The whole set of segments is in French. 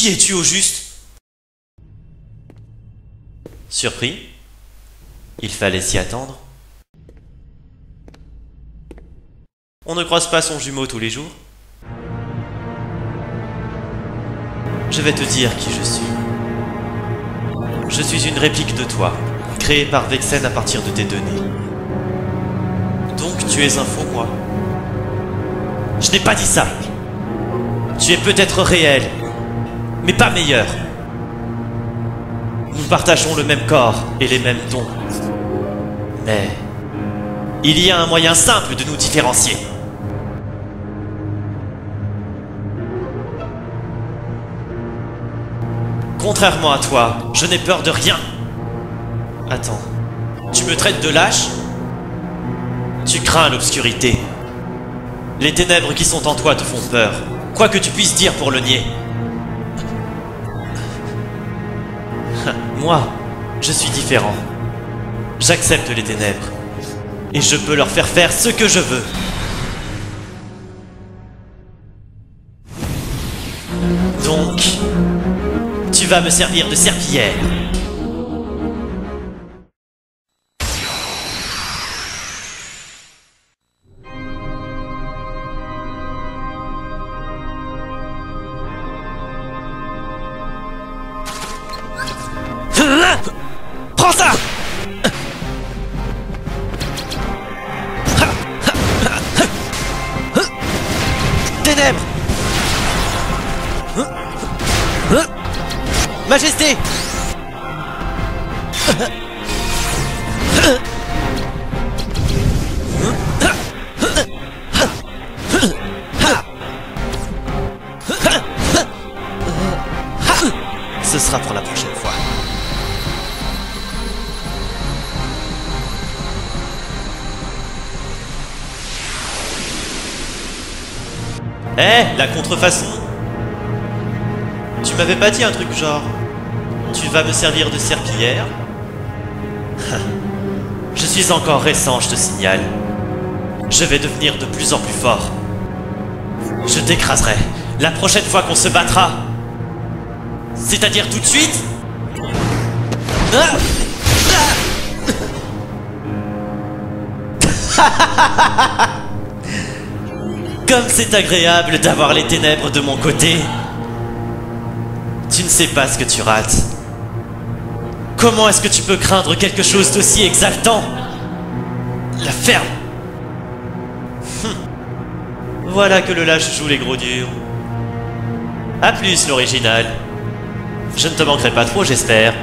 Qui es-tu au juste? Surpris? Il fallait s'y attendre. On ne croise pas son jumeau tous les jours. Je vais te dire qui je suis. Je suis une réplique de toi, créée par Vexen à partir de tes données. Donc tu es un faux moi. Je n'ai pas dit ça. Tu es peut-être réel, mais pas meilleur. Nous partageons le même corps et les mêmes dons. Mais il y a un moyen simple de nous différencier. Contrairement à toi, je n'ai peur de rien. Attends, tu me traites de lâche? Tu crains l'obscurité. Les ténèbres qui sont en toi te font peur, quoi que tu puisses dire pour le nier. Moi, je suis différent. J'accepte les ténèbres. Et je peux leur faire faire ce que je veux. Donc, tu vas me servir de serpillière. Prends ça! Ténèbres! Majesté! Ce sera pour la prochaine fois. La contrefaçon? Tu m'avais pas dit un truc genre... Tu vas me servir de serpillière? Je suis encore récent, je te signale. Je vais devenir de plus en plus fort. Je t'écraserai la prochaine fois qu'on se battra. C'est-à-dire tout de suite? Comme c'est agréable d'avoir les ténèbres de mon côté. Tu ne sais pas ce que tu rates. Comment est-ce que tu peux craindre quelque chose d'aussi exaltant? La ferme. Voilà que le lâche joue les gros durs. A plus, l'original. Je ne te manquerai pas trop, j'espère.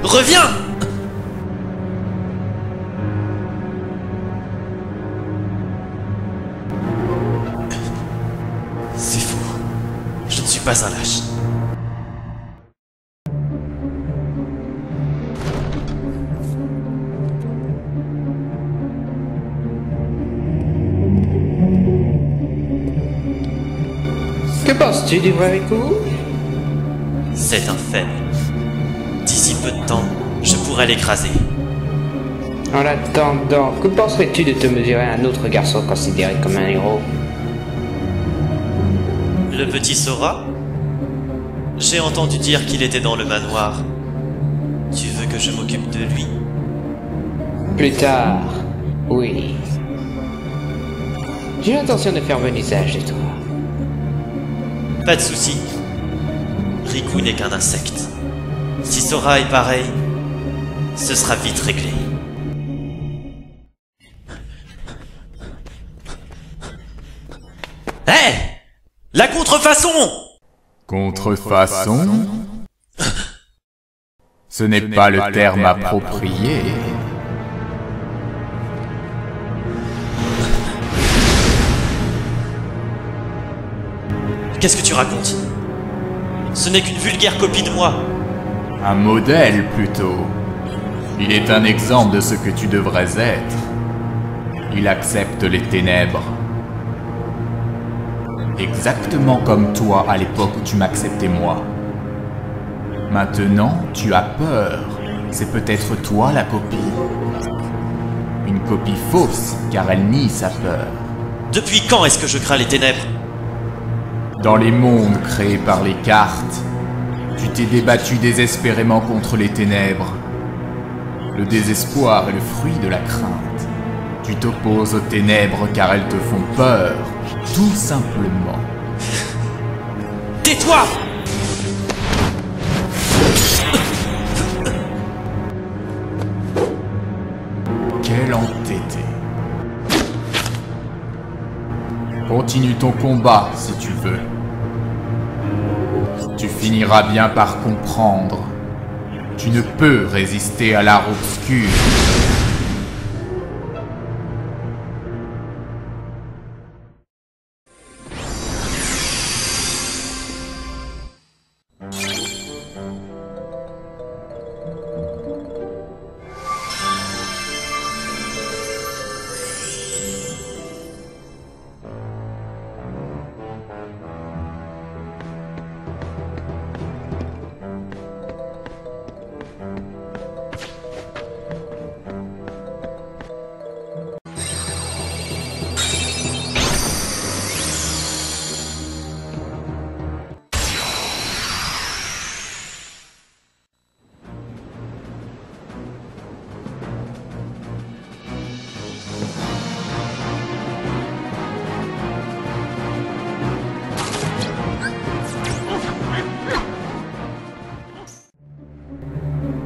Reviens! C'est faux. Je ne suis pas un lâche. Que penses-tu du vrai coup? C'est un fait. D'ici peu de temps, je pourrais l'écraser. En attendant, que penserais-tu de te mesurer à un autre garçon considéré comme un héros? Le petit Sora? J'ai entendu dire qu'il était dans le manoir. Tu veux que je m'occupe de lui? Plus tard, oui. J'ai l'intention de faire bon usage de toi. Pas de souci. Riku n'est qu'un insecte. Si Sora est pareil, ce sera vite réglé. Hé! La contrefaçon! Contrefaçon? Ce n'est pas le terme approprié. Qu'est-ce que tu racontes? Ce n'est qu'une vulgaire copie de moi. Un modèle, plutôt. Il est un exemple de ce que tu devrais être. Il accepte les ténèbres. Exactement comme toi à l'époque où tu m'acceptais moi. Maintenant, tu as peur. C'est peut-être toi la copie. Une copie fausse, car elle nie sa peur. Depuis quand est-ce que je crains les ténèbres? Dans les mondes créés par les cartes, tu t'es débattu désespérément contre les ténèbres. Le désespoir est le fruit de la crainte. Tu t'opposes aux ténèbres car elles te font peur, tout simplement. Tais-toi! Quel entêté. Continue ton combat si tu veux. Tu finiras bien par comprendre. Tu ne peux résister à l'art obscur.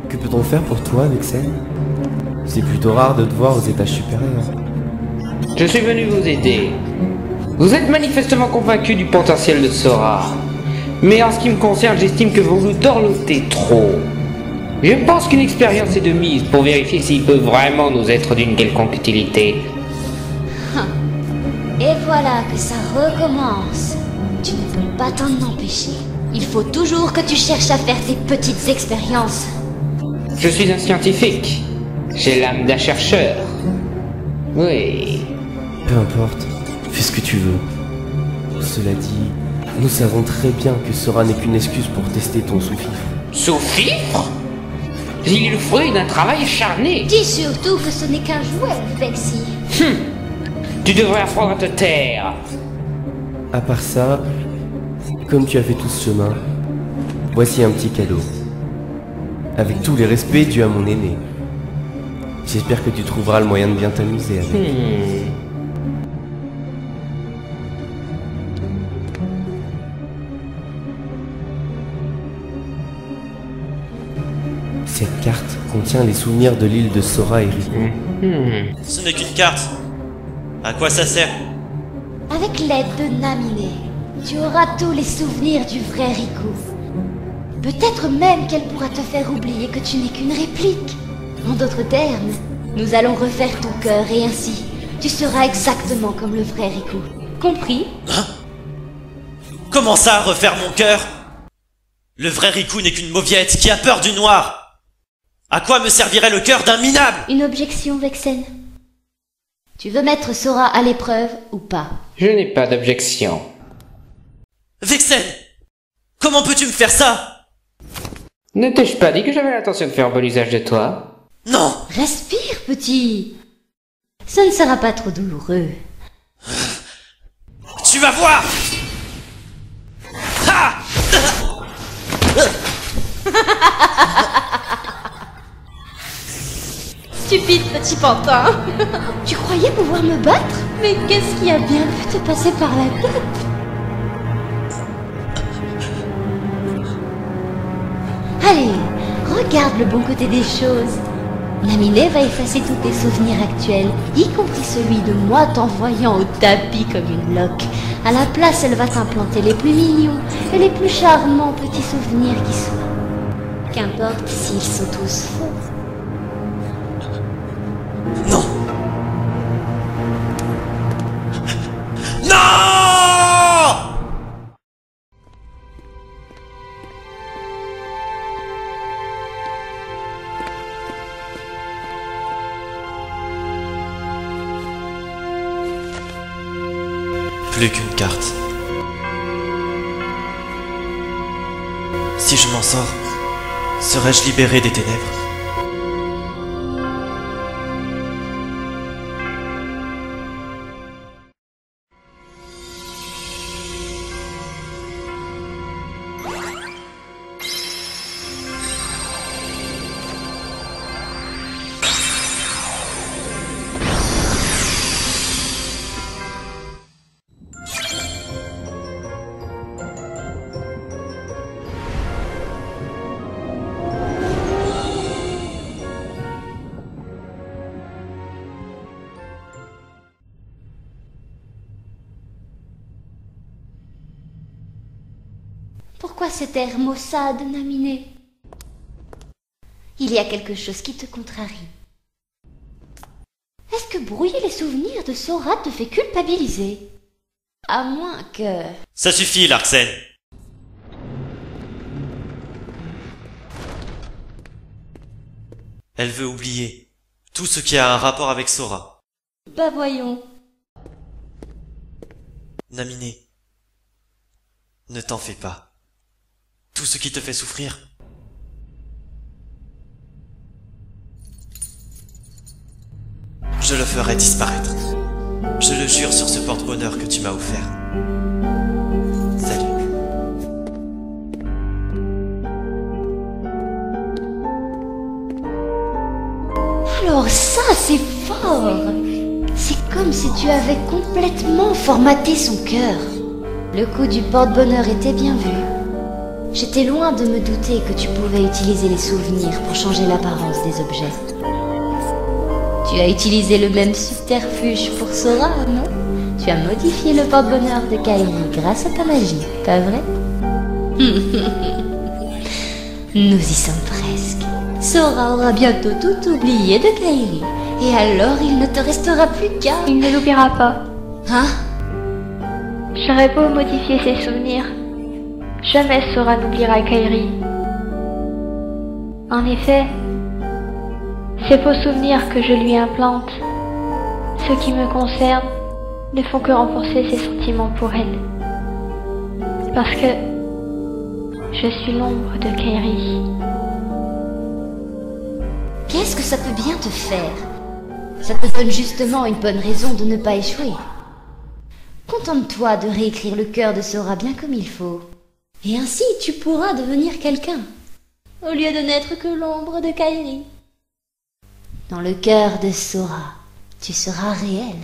Que peut-on faire pour toi, Vexen? C'est plutôt rare de te voir aux étages supérieurs. Je suis venu vous aider. Vous êtes manifestement convaincu du potentiel de Sora. Mais en ce qui me concerne, j'estime que vous vous dorlotez trop. Je pense qu'une expérience est de mise pour vérifier s'il peut vraiment nous être d'une quelconque utilité. Et voilà que ça recommence. Tu ne peux pas t'en empêcher. Il faut toujours que tu cherches à faire tes petites expériences. Je suis un scientifique. J'ai l'âme d'un chercheur. Oui. Peu importe, fais ce que tu veux. Cela dit, nous savons très bien que Sora n'est qu'une excuse pour tester ton sous-fifre. Sous-fifre? Il est le fruit d'un travail acharné. Dis surtout que ce n'est qu'un jouet, Vexy. Tu devrais apprendre à te taire. À part ça, comme tu as fait tout ce chemin, voici un petit cadeau. Avec tous les respects dus à mon aîné. J'espère que tu trouveras le moyen de bien t'amuser avec. Cette carte contient les souvenirs de l'île de Sora et Riku. Ce n'est qu'une carte. À quoi ça sert? Avec l'aide de Naminé, tu auras tous les souvenirs du vrai Riku. Peut-être même qu'elle pourra te faire oublier que tu n'es qu'une réplique. En d'autres termes, nous allons refaire ton cœur et ainsi, tu seras exactement comme le vrai Riku. Compris? Hein? Comment ça, refaire mon cœur? Le vrai Riku n'est qu'une mauviette qui a peur du noir. À quoi me servirait le cœur d'un minable? Une objection, Vexen? Tu veux mettre Sora à l'épreuve ou pas? Je n'ai pas d'objection. Vexen! Comment peux-tu me faire ça? Ne t'ai-je pas dit que j'avais l'intention de faire bon usage de toi? Non! Respire, petit. Ce ne sera pas trop douloureux. Tu vas voir! Ha! Stupide petit pantin. Tu croyais pouvoir me battre? Mais qu'est-ce qui a bien pu te passer par la tête? Allez, regarde le bon côté des choses. Naminé va effacer tous tes souvenirs actuels, y compris celui de moi t'envoyant au tapis comme une loque. À la place, elle va t'implanter les plus mignons et les plus charmants petits souvenirs qui soient. Qu'importe s'ils sont tous faux. Non! Non! Plus qu'une carte. Si je m'en sors, serai-je libéré des ténèbres? Pourquoi cet air maussade, Naminé? Il y a quelque chose qui te contrarie. Est-ce que brouiller les souvenirs de Sora te fait culpabiliser? À moins que... Ça suffit, Larxen. Elle veut oublier tout ce qui a un rapport avec Sora. Bah voyons. Naminé, ne t'en fais pas. Tout ce qui te fait souffrir, je le ferai disparaître. Je le jure sur ce porte-bonheur que tu m'as offert. Salut. Alors ça, c'est fort. C'est comme si tu avais complètement formaté son cœur. Le coup du porte-bonheur était bien vu. J'étais loin de me douter que tu pouvais utiliser les souvenirs pour changer l'apparence des objets. Tu as utilisé le même subterfuge pour Sora, non? Tu as modifié le porte-bonheur de Kairi grâce à ta magie, pas vrai? Nous y sommes presque. Sora aura bientôt tout oublié de Kairi. Et alors il ne te restera plus qu'à... Il ne l'oubliera pas. Hein? J'aurais beau modifier ses souvenirs, jamais Sora n'oubliera Kairi. En effet, ces faux souvenirs que je lui implante, ceux qui me concernent, ne font que renforcer ses sentiments pour elle. Parce que je suis l'ombre de Kairi. Qu'est-ce que ça peut bien te faire? Ça te donne justement une bonne raison de ne pas échouer. Contente-toi de réécrire le cœur de Sora bien comme il faut. Et ainsi tu pourras devenir quelqu'un, au lieu de n'être que l'ombre de Kairi. Dans le cœur de Sora, tu seras réel.